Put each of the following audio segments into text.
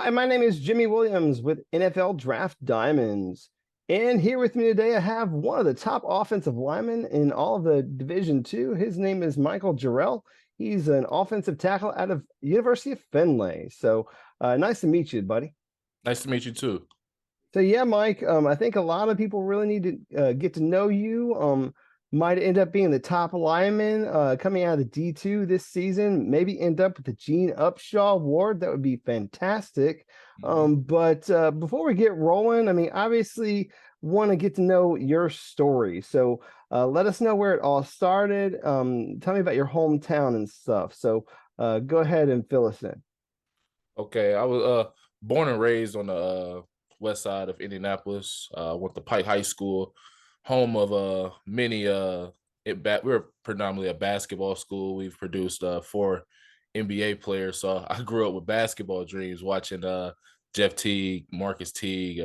Hi, my name is Jimmy Williams with NFL Draft Diamonds. And here with me today, I have one of the top offensive linemen in all of the Division Two. His name is Michael Jerrell. He's an offensive tackle out of University of Findlay. Nice to meet you, buddy. Nice to meet you too. So yeah, Mike, I think a lot of people really need to get to know you. Might end up being the top lineman coming out of the D2 this season. Maybe end up with the Gene Upshaw Award. That would be fantastic. But before we get rolling, I mean, obviously want to get to know your story. So let us know where it all started. Tell me about your hometown and stuff. Go ahead and fill us in. Okay, I was born and raised on the west side of Indianapolis. Went to Pike High School, home of many we're predominantly a basketball school. We've produced four NBA players. So I grew up with basketball dreams, watching Jeff Teague, Marcus Teague,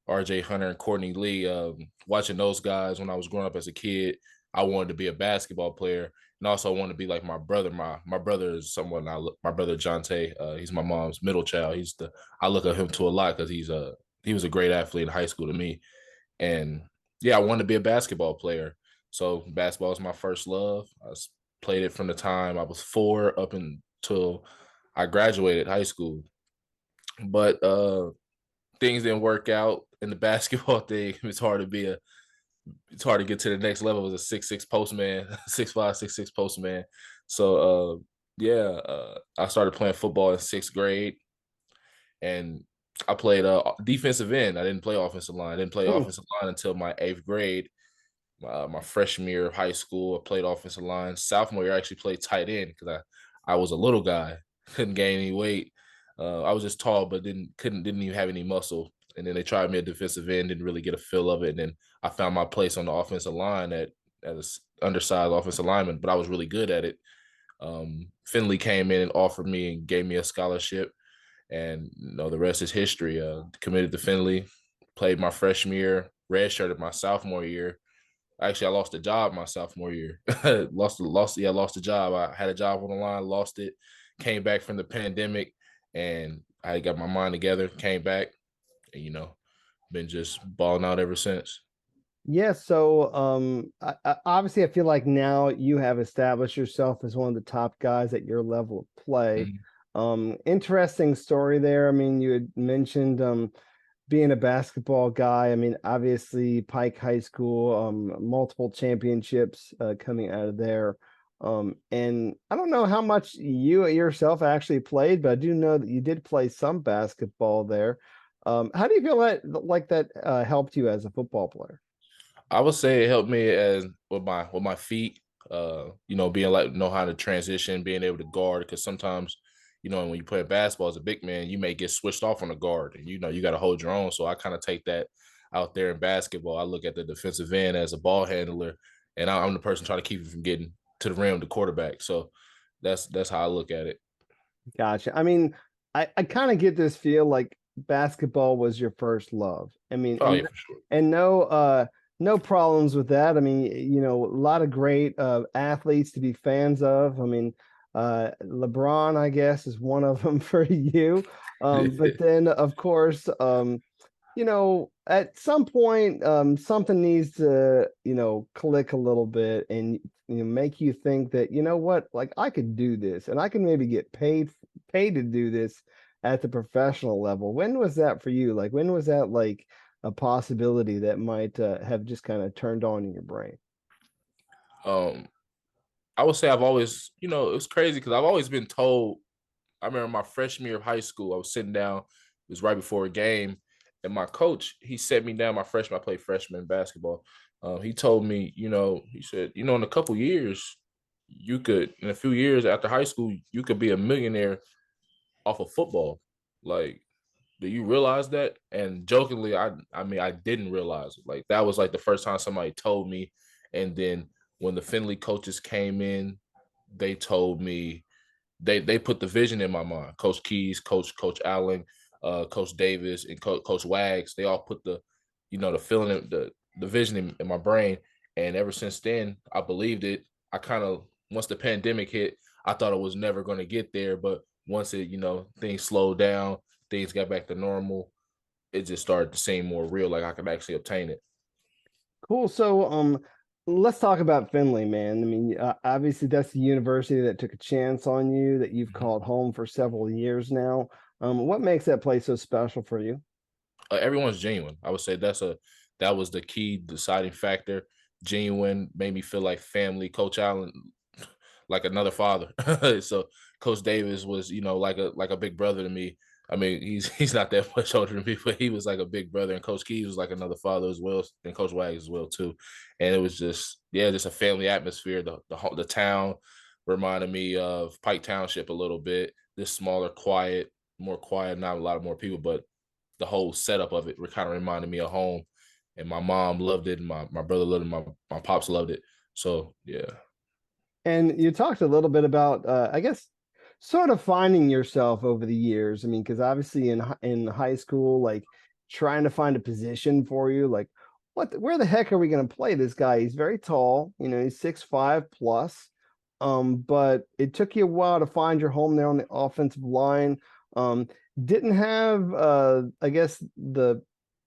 RJ Hunter, and Courtney Lee. Watching those guys when I was growing up as a kid, I wanted to be a basketball player, and also I wanted to be like my brother. My brother is someone I look. My brother Jonte, he's my mom's middle child. I look at him to a lot because he was a great athlete in high school to me, and yeah, I wanted to be a basketball player. So basketball is my first love. Played it from the time I was 4 up until I graduated high school. But things didn't work out in the basketball thing. It's hard to get to the next level as a 6'6" postman, 6'5", 6'6" postman. So I started playing football in sixth grade, and I played defensive end. I didn't play offensive line. I didn't play Hmm. offensive line until my eighth grade. My freshman year of high school, I played offensive line. Sophomore year, I actually played tight end because I was a little guy, couldn't gain any weight. I was just tall, but didn't even have any muscle. And then they tried me at defensive end, didn't really get a feel of it. And then I found my place on the offensive line as undersized offensive lineman, but I was really good at it. Findlay came in and offered me and gave me a scholarship, and the rest is history. Committed to Findlay, played my freshman year, redshirted my sophomore year. Actually, I lost a job my sophomore year. Lost the job. I had a job on the line, lost it, came back from the pandemic, and I got my mind together, came back, and been just balling out ever since. Yeah, obviously I feel like now you have established yourself as one of the top guys at your level of play. Mhm. Interesting story there. I mean, you had mentioned being a basketball guy. I mean, obviously Pike High School, multiple championships coming out of there. And I don't know how much you yourself actually played, but I do know that you did play some basketball there. How do you feel that helped you as a football player? I would say it helped me as with my feet. Being like know how to transition, being able to guard. Because sometimes, when you play basketball as a big man, you may get switched off on a guard, and you got to hold your own. So I kind of take that out there in basketball. I look at the defensive end as a ball handler, and I'm the person trying to keep you from getting to the rim, the quarterback. So that's how I look at it. Gotcha. I mean, I kind of get this feel like basketball was your first love. I mean, Oh yeah, for sure. and no problems with that. I mean, a lot of great athletes to be fans of. I mean, LeBron, I guess, is one of them for you. But then of course, at some point, something needs to, click a little bit and make you think that, you know what, like I could do this and I can maybe get paid to do this at the professional level. When was that for you? Like, when was that like a possibility that might have just kind of turned on in your brain? um, I would say I've always, it's crazy because I've always been told. I remember my freshman year of high school, I was sitting down, it was right before a game, and my coach, he set me down my freshman, I played freshman basketball. He told me, he said, in a couple years, in a few years after high school, you could be a millionaire off of football. Like, do you realize that? And jokingly, I mean, I didn't realize it. Like, that was like the first time somebody told me. And then when the Findlay coaches came in, they told me, they put the vision in my mind. Coach Keys, Coach Allen, Coach Davis, and Coach Wags. They all put the feeling, the vision in my brain. And ever since then, I believed it. I kind of once the pandemic hit, I thought it was never going to get there. But once things slowed down, things got back to normal, it just started to seem more real, like I could actually obtain it. Cool. So, let's talk about Findlay, man. I mean, obviously that's the university that took a chance on you that you've Mhm. called home for several years now. What makes that place so special for you? Everyone's genuine. I would say that was the key deciding factor. Genuine made me feel like family. Coach Allen, like another father. So Coach Davis was, like a big brother to me. I mean, he's not that much older than me, but he was like a big brother. And Coach Keys was like another father as well, and Coach Wags as well too. And it was just, yeah, just a family atmosphere. The town reminded me of Pike Township a little bit. This smaller, quiet, more quiet, not a lot of more people, but the whole setup of it kind of reminded me of home. And my mom loved it, and my brother loved it, my pops loved it. So yeah. And you talked a little bit about, I guess, sort of finding yourself over the years. I mean, because obviously in high school, like trying to find a position for you, like where the heck are we going to play this guy? He's very tall, he's 6'5" plus. But it took you a while to find your home there on the offensive line. Um, didn't have, I guess, the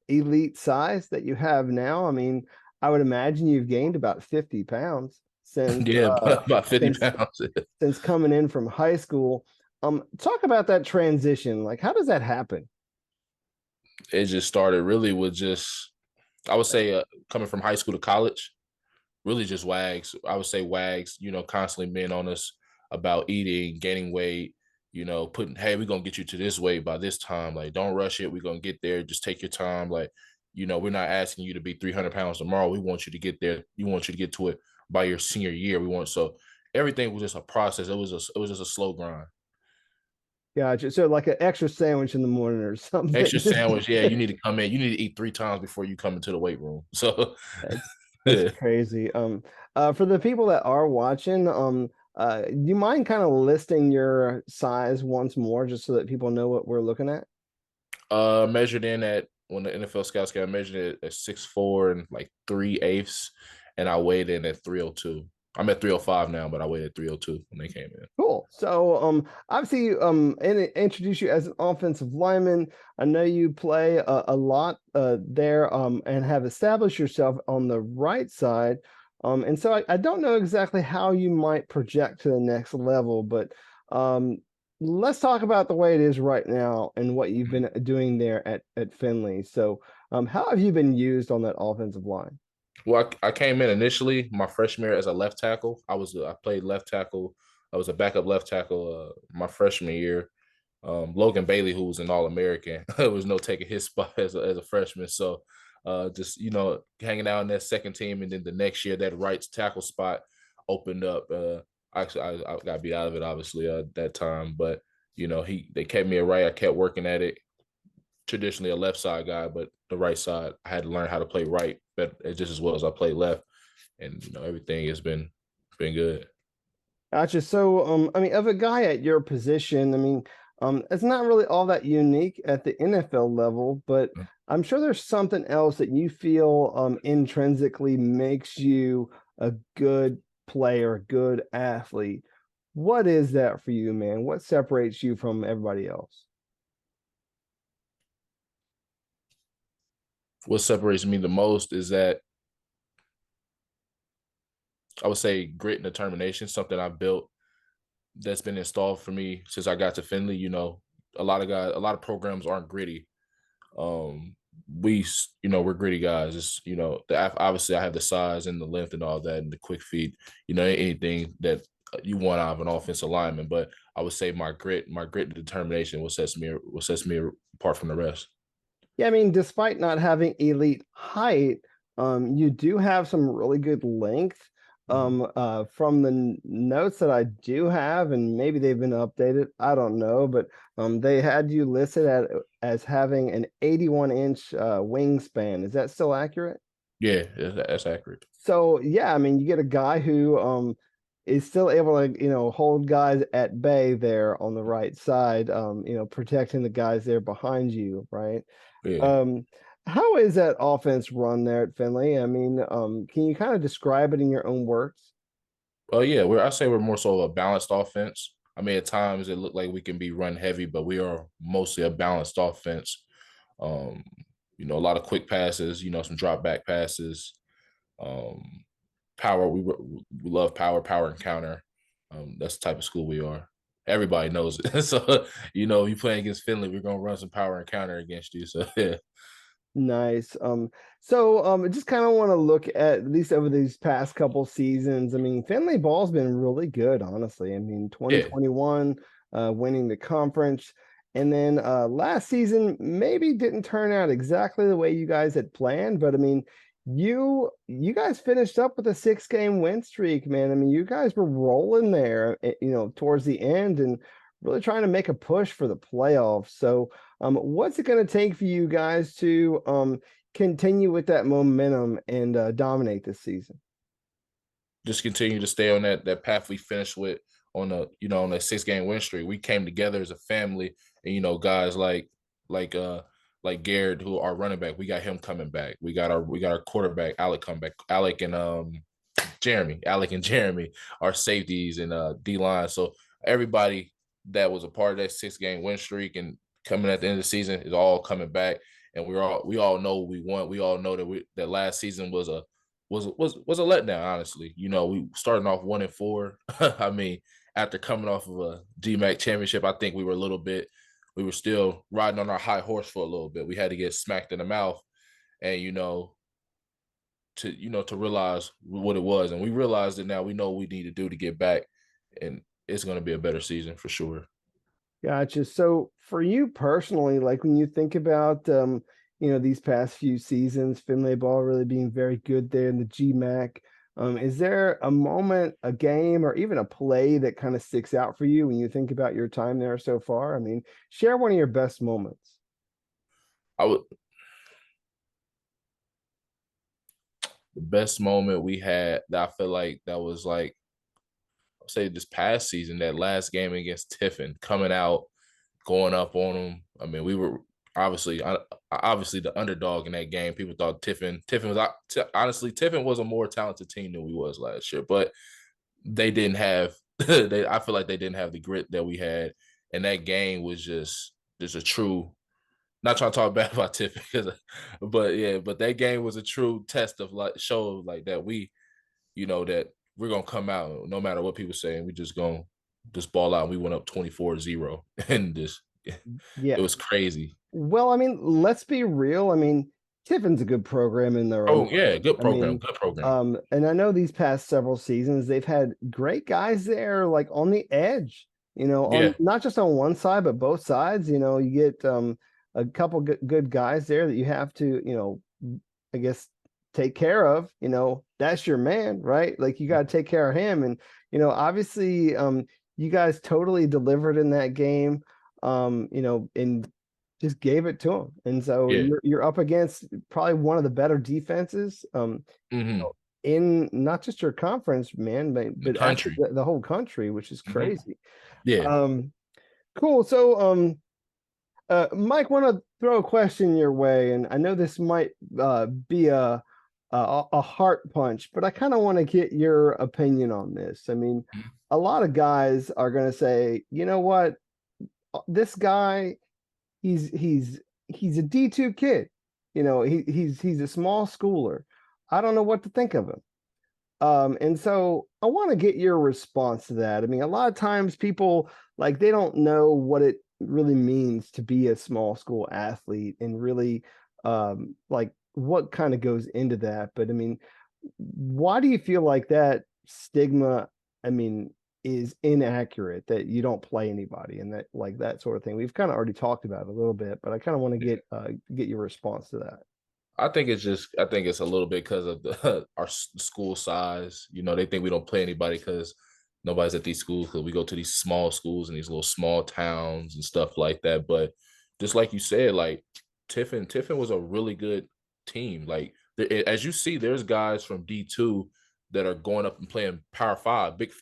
elite size that you have now. I mean, I would imagine you've gained about 50 pounds Yeah, about 50 since pounds. since coming in from high school. Talk about that transition. Like, how does that happen? It just started really with just, I would say, coming from high school to college, really just Wags. I would say Wags, constantly being on us about eating, gaining weight, putting, hey, we're gonna get you to this weight by this time. Like, don't rush it. We're gonna get there. Just take your time. Like, we're not asking you to be 300 pounds tomorrow. We want you to get there. We want you to get to it by your senior year. So everything was just a process. It was just a slow grind. Gotcha. So like an extra sandwich in the morning or something. Extra sandwich. Yeah, you need to come in. You need to eat 3 times before you come into the weight room. So That's yeah. crazy. For the people that are watching, do you mind kind of listing your size once more, just so that people know what we're looking at? Measured in at when the NFL scouts got measured at 6'4" and like 3/8, and I weighed in at 302. I'm at 305 now, but I weighed at 302 when they came in. Cool. So, obviously, introduce you as an offensive lineman. I know you play a lot there, and have established yourself on the right side. And so I don't know exactly how you might project to the next level, but um, let's talk about the way it is right now and what you've been doing there at Findlay. So, how have you been used on that offensive line? Well, I came in initially my freshman year as a left tackle. I played left tackle. I was a backup left tackle my freshman year. Logan Bailey, who was an All American, there was no taking his spot as a freshman. So just hanging out in that second team, and then the next year that right tackle spot opened up. Actually, I got beat out of it obviously that time, but they kept me a right. I kept working at it. Traditionally a left side guy, but the right side I had to learn how to play right, but just as well as I played left, and everything has been good. Gotcha. So, I mean, of a guy at your position, I mean, it's not really all that unique at the NFL level, but I'm sure there's something else that you feel intrinsically makes you a good player, a good athlete. What is that for you, man? What separates you from everybody else? What separates me the most is that I would say grit and determination, something I built that's been installed for me since I got to Findlay. A lot of programs aren't gritty. Um, we're gritty guys. It's obviously I have the size and the length and all that and the quick feet. Anything that you want out of an offensive lineman. But I would say my grit and determination, what sets me apart from the rest. Yeah, I mean, despite not having elite height, you do have some really good length. Mhm. From the notes that I do have, and maybe they've been updated, I don't know, but they had you listed as having an 81-inch wingspan. Is that still accurate? Yeah, that's accurate. So yeah, I mean, you get a guy who is still able to, hold guys at bay there on the right side, protecting the guys there behind you, right? Yeah. Um, how is that offense run there at Findlay? I mean, can you kind of describe it in your own words? Yeah, I say we're more so of a balanced offense. I mean, at times it looked like we can be run heavy, but we are mostly a balanced offense. Um, a lot of quick passes, some drop back passes. Um, power, we love power and counter. That's the type of school we are. Everybody knows it. So, you playing against Findlay, we're gonna run some power and counter against you. So yeah. Nice. I just kind of want to look at least over these past couple seasons. I mean, Findlay ball's been really good, honestly. I mean, Yeah. 2021, winning the conference, and then last season maybe didn't turn out exactly the way you guys had planned, but I mean, you guys finished up with a 6 game win streak, man. I mean, you guys were rolling there, towards the end and really trying to make a push for the playoffs. So what's it going to take for you guys to continue with that momentum and dominate this season? Just continue to stay on that path we finished with on that 6 game win streak. We came together as a family, and guys like Garrett, who our running back, we got him coming back. We got our quarterback Alec come back. Alec and Jeremy, our safeties and D line. So everybody that was a part of that 6 game win streak and coming at the end of the season is all coming back. And we all know we won. We all know that last season was a letdown. Honestly, we starting off 1-4. I mean, after coming off of a GMAC championship, I think we were still riding on our high horse for a little bit. We had to get smacked in the mouth, and to realize what it was, and we realized it now. We know what we need to do to get back, and it's going to be a better season for sure. Gotcha. So for you personally, like when you think about these past few seasons, Finlay ball really being very good there in the GMAC. Is there a moment, a game, or even a play that kind of sticks out for you when you think about your time there so far? I mean, share one of your best moments. I would The best moment we had that I feel like that was like, I'll say this past season, that last game against Tiffin, coming out, going up on them. I mean, we were obviously the underdog in that game. People thought Tiffin was honestly, Tiffin was a more talented team than we was last year, but they didn't have I feel like they didn't have the grit that we had, and that game was just a true. Not trying to talk bad about Tiffin, but yeah, but that game was a true test of like show like that that we're gonna come out no matter what people say, and we just gonna just ball out. We went up 24-0, and just it Yeah. was crazy. Well, I mean, let's be real. I mean, Tiffin's a good program in their own Oh yeah, right. good I program, mean, good program. and I know these past several seasons they've had great guys there, like on the edge, on Yeah, not just on one side, but both sides. You get a couple good guys there that you have to, I guess take care of. That's your man, right? Like you got to take care of him. And, obviously, you guys totally delivered in that game. And just gave it to him. And so yeah. you're up against probably one of the better defenses Hmm. in not just your conference, man, The but actually country. the whole country, which is Hmm. crazy. Yeah. Um, cool. So Mike, want to throw a question your way, and I know this might be a heart punch, but I kind of want to get your opinion on this. I mean, a lot of guys are going to say, you know what, this guy he's he's he's a D2 kid. He's a small schooler. I don't know what to think of him. And so I want to get your response to that. I mean, a lot of times people like they don't know what it really means to be a small school athlete and really like what kind of goes into that. But I mean, why do you feel like that stigma, I mean, is inaccurate that you don't play anybody and that like that sort of thing? We've kind of already talked about it a little bit, but I kind of want to get your response to that. I think it's a little bit because of our school size. They think we don't play anybody because nobody's at these schools, because we go to these small schools and these little small towns and stuff like that. But just like you said, like Tiffin was a really good team. Like as you see, there's guys from D2 that are going up and playing Power Five, big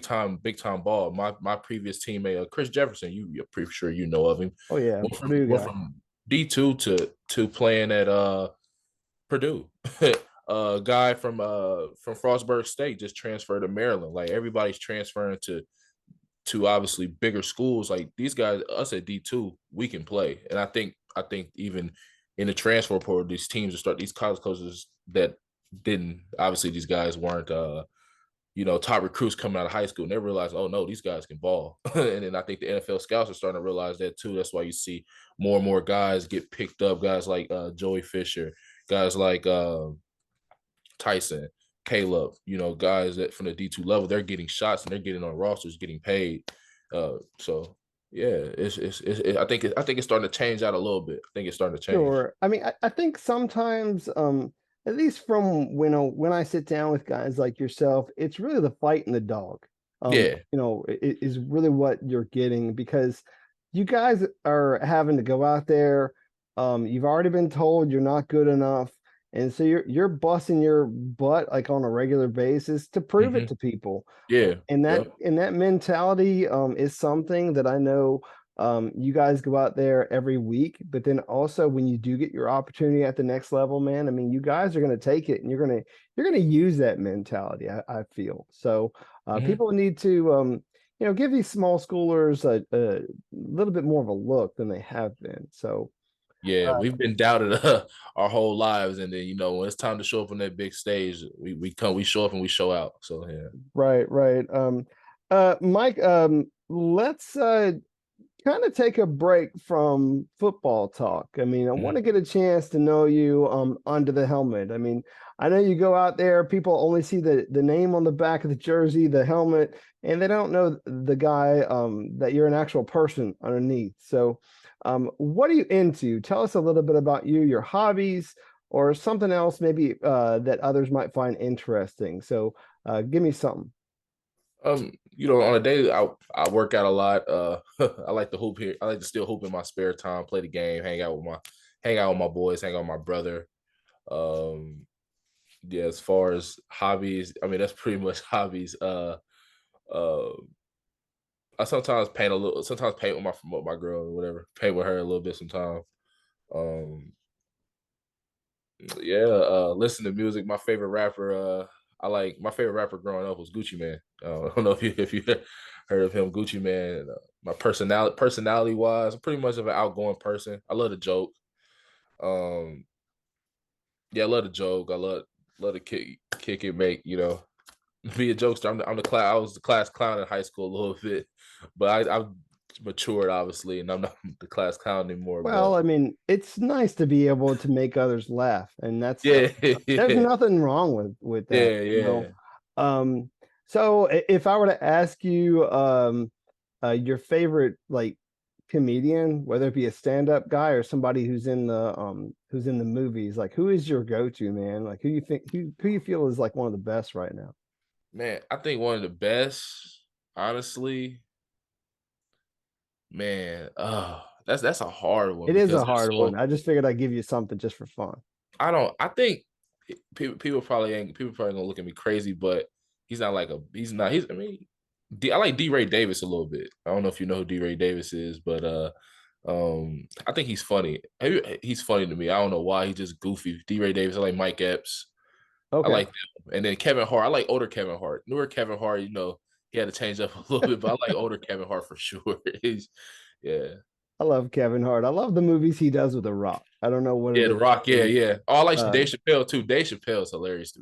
time ball. My previous teammate, Chris Jefferson, you're pretty sure you know of him. Oh yeah, Went from Purdue went guy. from D2 to playing at Purdue. A guy from Frostburg State just transferred to Maryland. Like everybody's transferring to to obviously bigger schools, like these guys, us at D2, we can play. And I think even in the transfer portal, these teams will start these college coaches that didn't obviously these guys weren't top recruits coming out of high school, and they realize, oh no, these guys can ball. And then I think the NFL scouts are starting to realize that too. That's why you see more and more guys get picked up, guys like Joey Fisher, guys like Tyson, Caleb, guys that from the D2 level, they're getting shots and they're getting on rosters, getting paid. So yeah, I think it's starting to change out a little bit. I think it's starting to change. Sure. I mean, I think sometimes, at least from when I sit down with guys like yourself, it's really the fight and the dog. Yeah. Is really what you're getting because you guys are having to go out there. You've already been told you're not good enough, and so you're busting your butt like on a regular basis to prove it Hmm. to people. Yeah. And that Yep. and that mentality is something that I know you guys go out there every week, but then also when you do get your opportunity at the next level, man, I mean, you guys are going to take it and you're going to use that mentality. I feel so. Hmm. People need to give these small schoolers a little bit more of a look than they have been. So Yeah, we've been doubted our whole lives, and then when it's time to show up on that big stage, we show up and we show out. So yeah. right, right. Mike, let's kind of take a break from football talk. I mean, I want to Mhm. get a chance to know you under the helmet. I mean, I know you go out there, people only see the name on the back of the jersey, the helmet, and they don't know the guy that you're an actual person underneath. So, what are you into? Tell us a little bit about you, your hobbies, or something else maybe that others might find interesting. So, give me something. On a daily, I work out a lot. I like to hoop here. I like to still hoop in my spare time, play the game, hang out with my boys, hang out with my brother. Um, yeah, as far as hobbies, I mean that's pretty much hobbies. Uh, I sometimes paint a little, sometimes paint with my girl or whatever, paint with her a little bit sometimes. Um, yeah, listen to music. My favorite rapper growing up was Gucci Man. I don't know if you heard of him, Gucci Man. My personality wise, I'm pretty much of an outgoing person. I love to joke. Um, yeah, I love to joke. I love to kick it, be a jokester. I was the class clown in high school a little bit, but I've matured obviously, and I'm not the class clown anymore. Well, But I mean, it's nice to be able to make others laugh, and yeah, there's yeah, nothing wrong with that, yeah, you know. yeah. Um, so if I were to ask you your favorite like comedian, whether it be a stand-up guy or somebody who's in the movies, like who is your go-to man? Like who you feel is like one of the best right now? Man, I think one of the best, honestly, man. That's a hard one It is because a there's hard one. I just figured I'd give you something just for fun. I don't. I think people probably gonna look at me crazy, but he's not like a. He's not. He's. I mean, I like D. Ray Davis a little bit. I don't know if you know who D. Ray Davis is, but I think he's funny. He's funny to me. I don't know why. He's just goofy. D. Ray Davis. I like Mike Epps. I Okay. like them. And then Kevin Hart. I like older Kevin Hart. Newer Kevin Hart, he had to change up a little bit, but I like older Kevin Hart for sure. Yeah. I love Kevin Hart. I love the movies he does with The Rock. I don't know what it Yeah, The is. Rock. Yeah, yeah. Oh, I like Uh, Dave Chappelle too. Dave Chappelle is hilarious to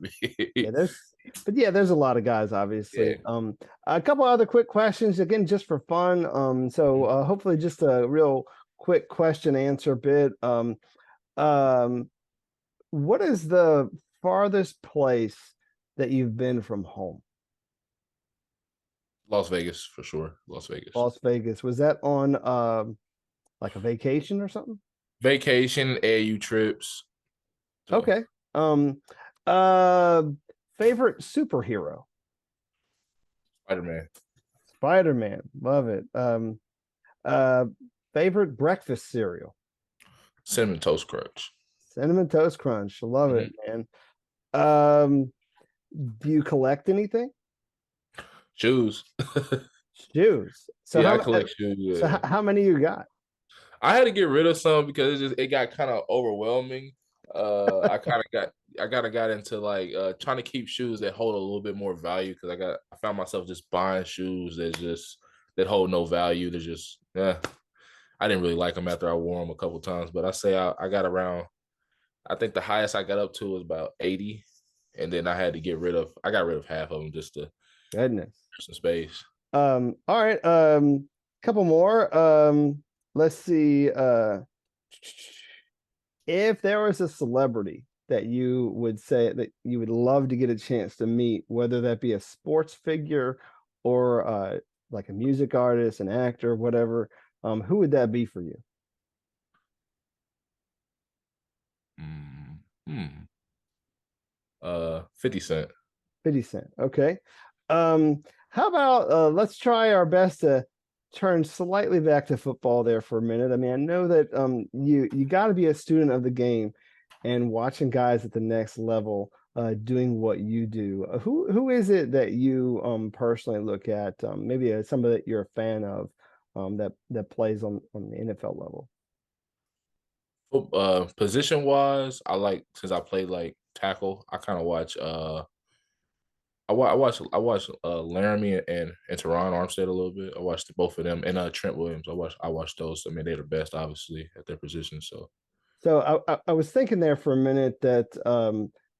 yeah, me. there's a lot of guys, obviously. Yeah. A couple other quick questions, again, just for fun. So hopefully just a real quick question answer bit. Um, what is the farthest place that you've been from home? Las Vegas for sure. Las Vegas. Las Vegas. Was that on like a vacation or something? Vacation, AU trips. So Okay. Um, uh, favorite superhero? Spider-Man. Spider-Man. Love it. Uh, favorite breakfast cereal? Cinnamon Toast Crunch. Cinnamon Toast Crunch. Love it, Mhm. man. Um, do you collect anything? Shoes. Shoes. Yeah, I collect shoes. So Yeah. how many you got? I had to get rid of some because it got kind of overwhelming. I kind of got into like trying to keep shoes that hold a little bit more value because I found myself just buying shoes that just that hold no value. They're just I didn't really like them after I wore them a couple times, but I say I got around. I think the highest I got up to was about 80, and then I got rid of half of them just to Goodness. clear some space. All right. Couple more. Let's see. If there was a celebrity that you would say that you would love to get a chance to meet, whether that be a sports figure or like a music artist, an actor, whatever, who would that be for you? Mm, hmm. 50 Cent. 50 Cent. Okay. How about let's try our best to turn slightly back to football there for a minute. I mean, I know that you got to be a student of the game and watching guys at the next level doing what you do. Who is it that you personally look at? Maybe somebody that you're a fan of that plays on the NFL level. Position wise, I like since I played like tackle, I kind of watch I watch Laramie and Teron Armstead a little bit. I watched both of them and Trent Williams. I watched those. I mean, they're the best, obviously, at their position. So So I was thinking there for a minute that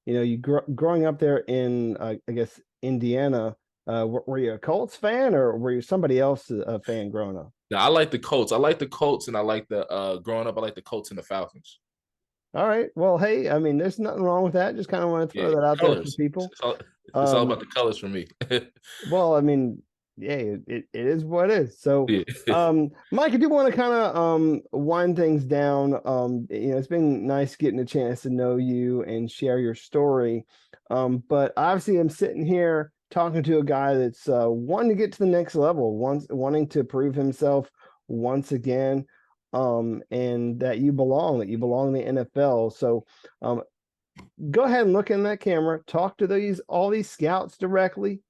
you growing up there in I guess Indiana, were you a Colts fan or were you somebody else a fan growing up? now I like the Colts. I like the Colts, and I like the growing up. I like the Colts and the Falcons. All right. Well, hey, I mean, there's nothing wrong with that. Just kind of want to throw Yeah, that out there for colors. people. It's all about Um, the colors for me. Well, I mean, yeah, it is what it is. So, Yeah. Mike, I do want to kind of wind things down. It's been nice getting a chance to know you and share your story. But obviously, I'm sitting here talking to a guy that's wanting to get to the next level, wanting to prove himself once again, and that you belong in the NFL. So, um, go ahead and look in that camera, talk to all these scouts directly,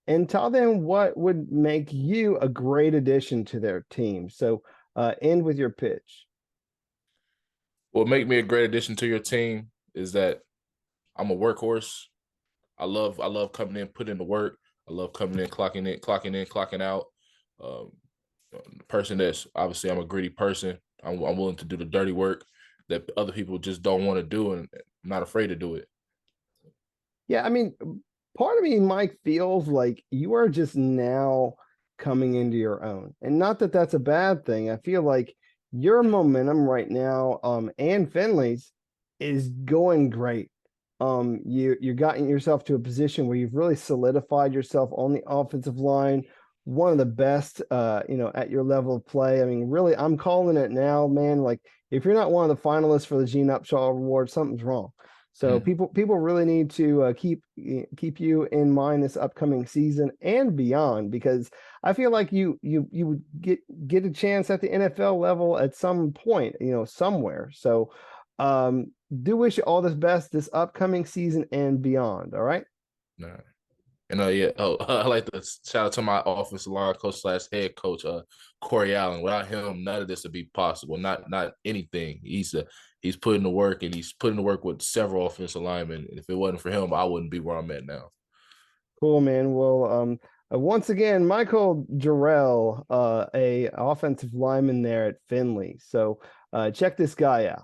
and tell them what would make you a great addition to their team. So end with your pitch. What make me a great addition to your team is that I'm a workhorse. I love coming in, putting in the work. I love coming in, clocking out. Um, the person that's obviously I'm a gritty person. I'm willing to do the dirty work that other people just don't want to do, and I'm not afraid to do it. Yeah, I mean, part of me, Mike, feels like you are just now coming into your own. And not that that's a bad thing. I feel like your momentum right now, and Findlay's is going great. You're gotten yourself to a position where you've really solidified yourself on the offensive line, one of the best at your level of play. I mean, really, I'm calling it now, man. Like if you're not one of the finalists for the Gene Upshaw Award, something's wrong. So Mm. people really need to keep you in mind this upcoming season and beyond, because I feel like you would get a chance at the NFL level at some point, somewhere. So do wish you all this best this upcoming season and beyond. All right. Nah. And yeah, oh, I like to shout out to my offensive line coach slash head coach, Corey Allen. Without him, none of this would be possible. Not anything. He's putting the work, and he's putting the work with several offensive linemen. And if it wasn't for him, I wouldn't be where I'm at now. Cool, man. Well, once again, Michael Jerrell, a offensive lineman there at Findlay. So check this guy out.